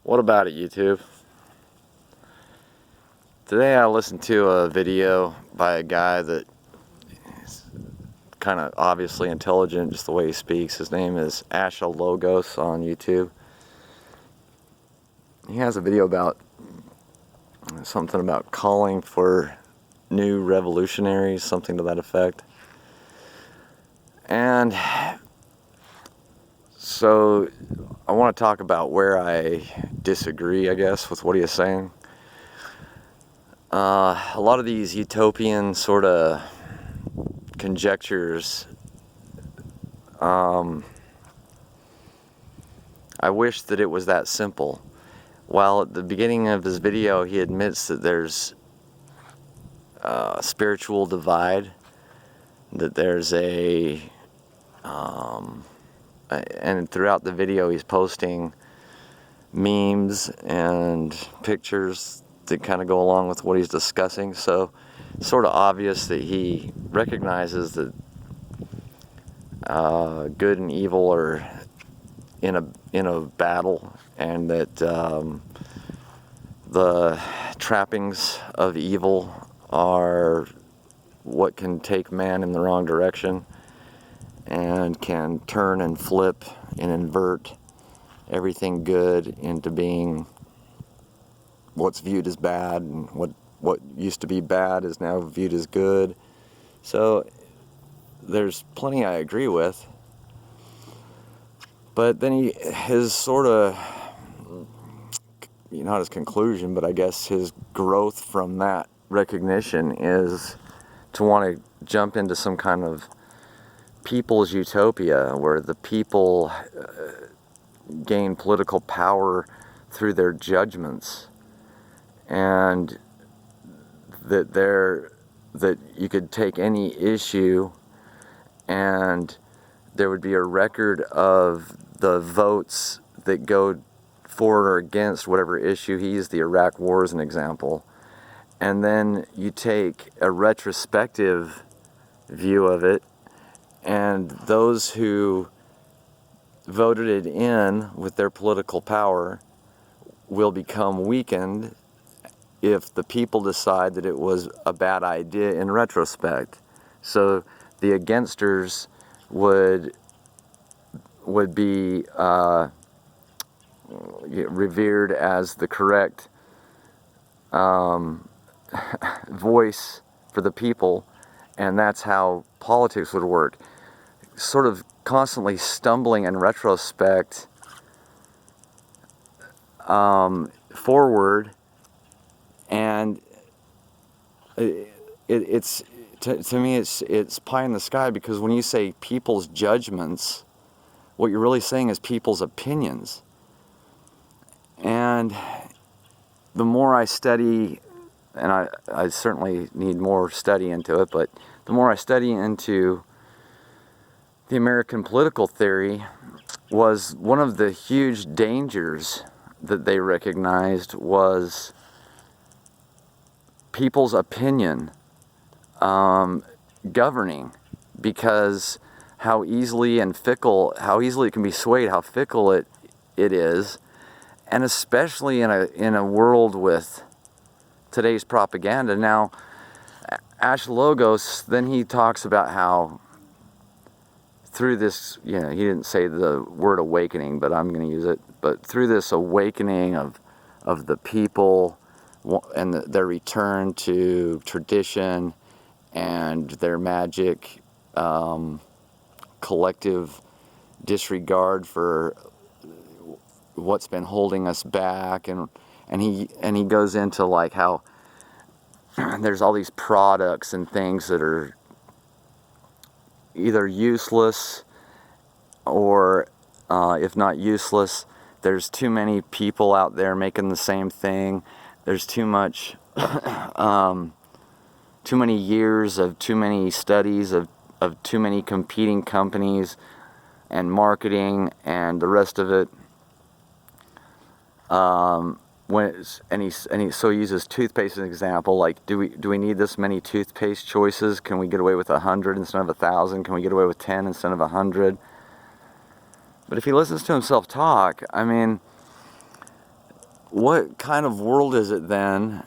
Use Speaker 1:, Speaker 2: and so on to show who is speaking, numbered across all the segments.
Speaker 1: What about it, YouTube? Today I listened to a video by a guy that is kind of obviously intelligent, just the way he speaks. His name is Asha on YouTube. He has a video about something about calling for new revolutionaries, something to that effect. And so I want to talk about where I disagree, I guess, with what he is saying. A lot of these utopian sort of conjectures, I wish that it was that simple. While at the beginning of his video he admits that there's a spiritual divide, that there's and throughout the video he's posting memes and pictures that kind of go along with what he's discussing, so it's sort of obvious that he recognizes that good and evil are in a battle, and that the trappings of evil are what can take man in the wrong direction and can turn and flip and invert everything good into being what's viewed as bad, and what used to be bad is now viewed as good. So there's plenty I agree with, but then his sort of, not his conclusion, but I guess his growth from that recognition is to want to jump into some kind of people's utopia where the people gain political power through their judgments, and that you could take any issue and there would be a record of the votes that go for or against whatever issue. He used the Iraq War as an example, and then you take a retrospective view of it, and those who voted it in with their political power will become weakened if the people decide that it was a bad idea in retrospect. So the againsters would be revered as the correct voice for the people, and that's how politics would work. Sort of constantly stumbling in retrospect forward, and it's to me it's pie in the sky, because when you say people's judgments, what you're really saying is people's opinions. And the more I study, and I certainly need more study into it, but the more I study into the American political theory, was one of the huge dangers that they recognized was people's opinion governing, because how easily it can be swayed, how fickle it is, and especially in a world with today's propaganda. Now, Asha, then he talks about how through this, he didn't say the word awakening, but I'm going to use it, but through this awakening of the people and their return to tradition and their magic, collective disregard for what's been holding us back, and he goes into like how there's all these products and things that are either useless or if not useless, there's too many people out there making the same thing. There's too much too many years of too many studies of too many competing companies and marketing and the rest of it. So he uses toothpaste as an example. Like, do we need this many toothpaste choices? Can we get away with 100 instead of 1,000? Can we get away with 10 instead of 100? But if he listens to himself talk, I mean, what kind of world is it then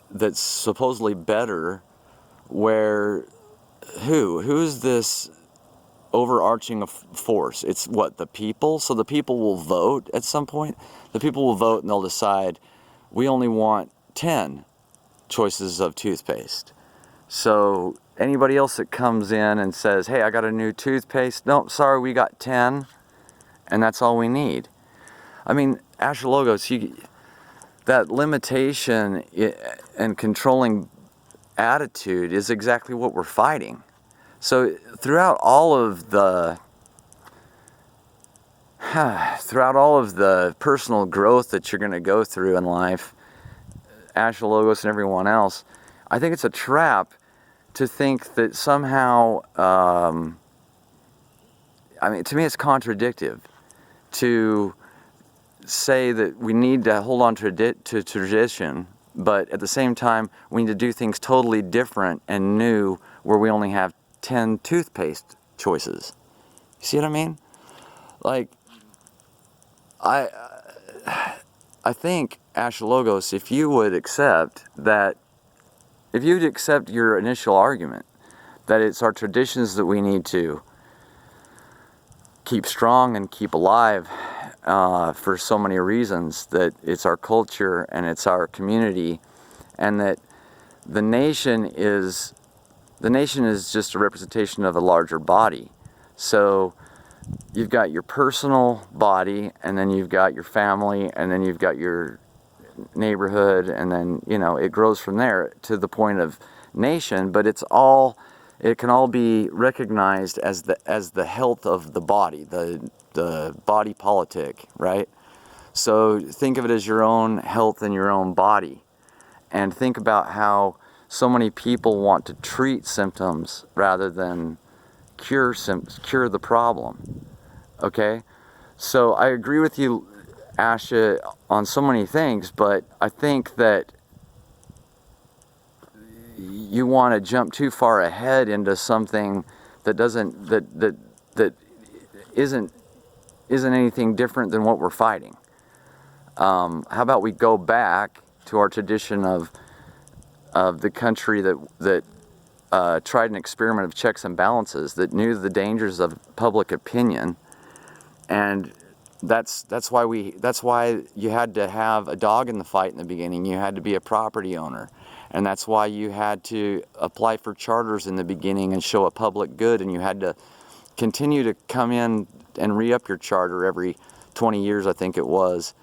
Speaker 1: that's supposedly better, where who's this overarching force? It's what, the people? So the people will vote at some point? The people will vote and they'll decide, we only want 10 choices of toothpaste. So anybody else that comes in and says, hey, I got a new toothpaste, no, sorry, we got 10, and that's all we need. I mean, Asha Logos, that limitation and controlling attitude is exactly what we're fighting. So throughout all of the personal growth that you're going to go through in life, Asha Logos and everyone else, I think it's a trap to think that somehow, I mean, to me it's contradictive to say that we need to hold on to tradition, but at the same time we need to do things totally different and new where we only have 10 toothpaste choices. You see what I mean? Like, I think, Asha Logos, if you would accept your initial argument, that it's our traditions that we need to keep strong and keep alive for so many reasons, that it's our culture and it's our community, and that the nation is just a representation of a larger body. So you've got your personal body, and then you've got your family, and then you've got your neighborhood, and then, you know, it grows from there to the point of nation. But it can all be recognized as the health of the body, the body politic, right? So think of it as your own health and your own body, and think about how so many people want to treat symptoms rather than cure the problem. Okay, so I agree with you, Asha, on so many things, but I think that you want to jump too far ahead into something that isn't anything different than what we're fighting. How about we go back to our tradition of the country that tried an experiment of checks and balances, that knew the dangers of public opinion, and that's why you had to have a dog in the fight in the beginning. You had to be a property owner, and that's why you had to apply for charters in the beginning and show a public good, and you had to continue to come in and re-up your charter every 20 years, I think it was.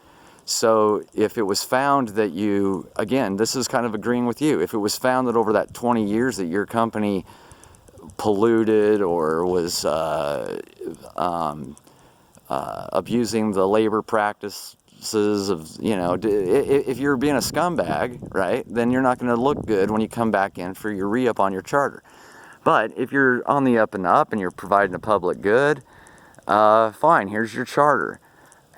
Speaker 1: So if it was found that you, again, this is kind of agreeing with you, if it was found that over that 20 years that your company polluted or was abusing the labor practices of, you know, if you're being a scumbag, right, then you're not going to look good when you come back in for your re-up on your charter. But if you're on the up and up and you're providing a public good, fine, here's your charter.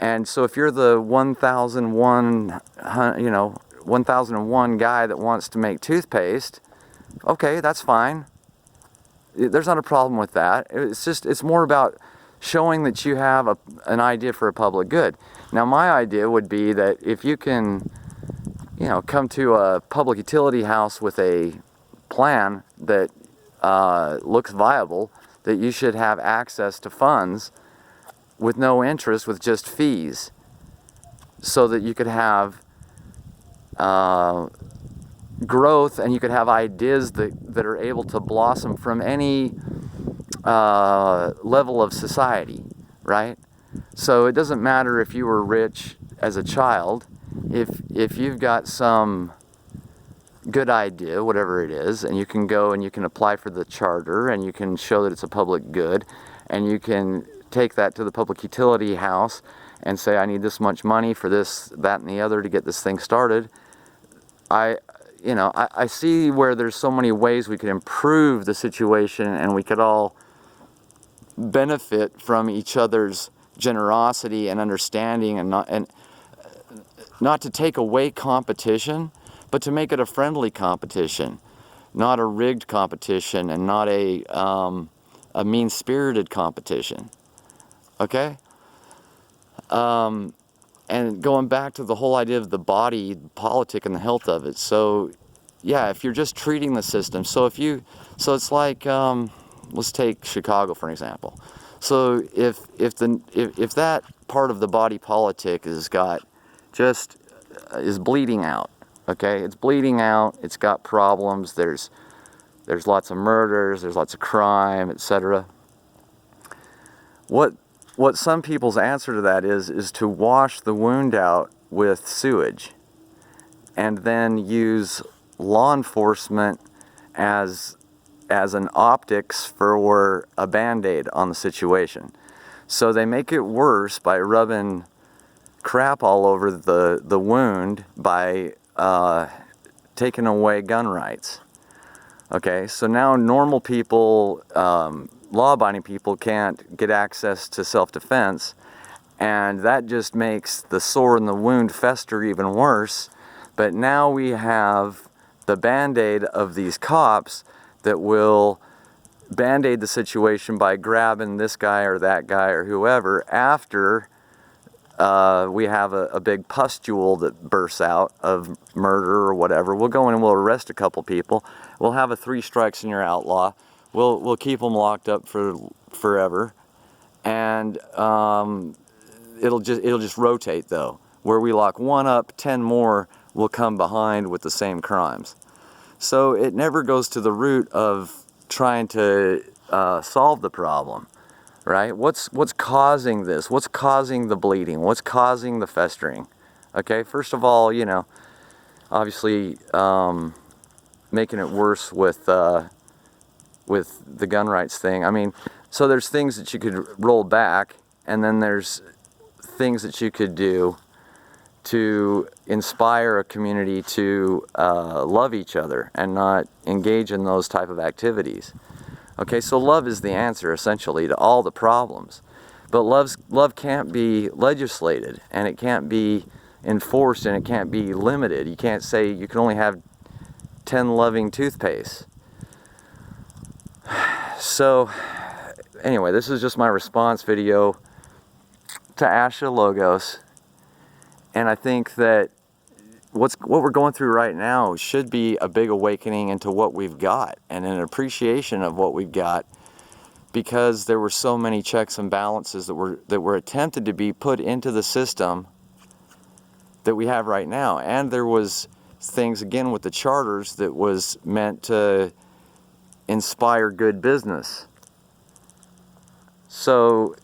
Speaker 1: And so if you're the 1001 guy that wants to make toothpaste, okay, that's fine. There's not a problem with that. It's more about showing that you have an idea for a public good. Now, my idea would be that if you can, you know, come to a public utility house with a plan that looks viable, that you should have access to funds with no interest, with just fees, so that you could have growth and you could have ideas that are able to blossom from any level of society, right? So it doesn't matter if you were rich as a child, if you've got some good idea, whatever it is, and you can go and you can apply for the charter and you can show that it's a public good, and you can take that to the public utility house and say, I need this much money for this, that, and the other to get this thing started. I see where there's so many ways we could improve the situation, and we could all benefit from each other's generosity and understanding, and not to take away competition, but to make it a friendly competition, not a rigged competition, and not a mean-spirited competition. Okay? And And going back to the whole idea of the body politic and the health of it. So yeah, if you're just treating the system, so it's like, let's take Chicago for an example. So if that part of the body politic is bleeding out, okay, it's bleeding out, it's got problems, there's lots of murders, there's lots of crime, etc. What some people's answer to that is to wash the wound out with sewage, and then use law enforcement as an optics for a band-aid on the situation. So they make it worse by rubbing crap all over the wound by taking away gun rights. Okay, so now normal people, law-abiding people can't get access to self-defense, and that just makes the sore and the wound fester even worse. But now we have the band-aid of these cops that will band-aid the situation by grabbing this guy or that guy or whoever after we have a big pustule that bursts out of murder or whatever. We'll go in and we'll arrest a couple people. We'll have a 3 strikes and you're outlaw. We'll keep them locked up for forever, and it'll just rotate though. Where we lock one up, 10 more will come behind with the same crimes. So it never goes to the root of trying to solve the problem. Right? What's causing this? What's causing the bleeding? What's causing the festering? Okay, first of all, you know, obviously making it worse with the gun rights thing. I mean, so there's things that you could roll back, and then there's things that you could do to inspire a community to love each other and not engage in those type of activities. Okay, so love is the answer, essentially, to all the problems. But love can't be legislated, and it can't be enforced, and it can't be limited. You can't say you can only have 10 loving toothpaste. So, anyway, this is just my response video to Asha Logos. And I think that what we're going through right now should be a big awakening into what we've got and an appreciation of what we've got, because there were so many checks and balances that were attempted to be put into the system that we have right now. And there was things, again, with the charters that was meant to inspire good business. So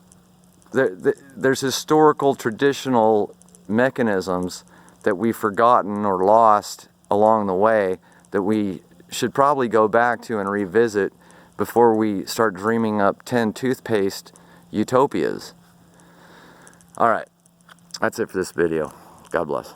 Speaker 1: there's historical, traditional mechanisms that we've forgotten or lost along the way that we should probably go back to and revisit before we start dreaming up 10 toothpaste utopias. Alright, that's it for this video. God bless.